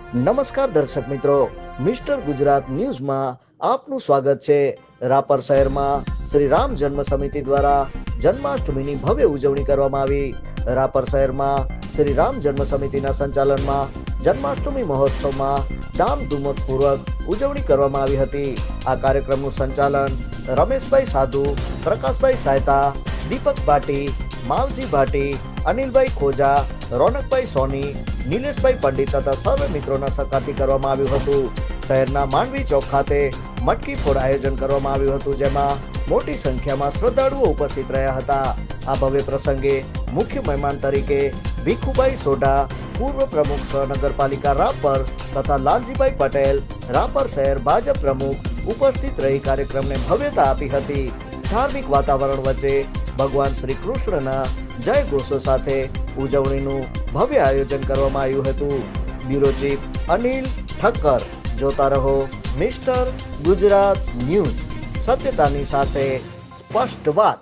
નમસ્કાર દર્શક મિત્રો, મિસ્ટર ગુજરાત ન્યૂઝમાં આપનું સ્વાગત છે. રાપર શહેરમાં શ્રી રામ જન્મ સમિતિ દ્વારા જન્માષ્ટમીની ભવ્ય ઉજવણી કરવામાં આવી. રાપર શહેરમાં શ્રી રામ જન્મ સમિતિના સંચાલનમાં જન્માષ્ટમી મહોત્સવમાં ધામધૂમપૂર્વક ઉજવણી કરવામાં આવી હતી. આ કાર્યક્રમનું સંચાલન રમેશભાઈ સાધુ, પ્રકાશભાઈ સાયતા, દીપક ભાટી, માવજી ભાટી, અનિલભાઈ ખોજા, રોનકભાઈ સોની, નિલેશભાઈ પંડિત તથા સર્વે મિત્રોના સહકારથી કરવામાં આવ્યું હતું. શહેરના માંડવી ચોક ખાતે મટકી ફોડ આયોજન કરવામાં આવ્યું હતું, જેમાં મોટી સંખ્યામાં શ્રદ્ધાળુઓ ઉપસ્થિત રહ્યા હતા. આ ભવ્ય પ્રસંગે મુખ્ય મહેમાન તરીકે ભીખુભાઈ સોઢા, પૂર્વ પ્રમુખ સહનગરપાલિકા રાપર તથા લાલજીભાઈ પટેલ, રાપર શહેર ભાજપ પ્રમુખ ઉપસ્થિત રહી કાર્યક્રમને ભવ્યતા આપી હતી. ધાર્મિક વાતાવરણ વચ્ચે ભગવાન શ્રી કૃષ્ણના જય ઘોષો સાથે ઉજવણીનું ભવ્ય આયોજન કરવામાં આવ્યું હતું. Bureau chief Anil Thakkar. જોતા રહો મિસ્ટર ગુજરાત ન્યૂઝ, સત્યતાની સાથે સ્પષ્ટ વાત.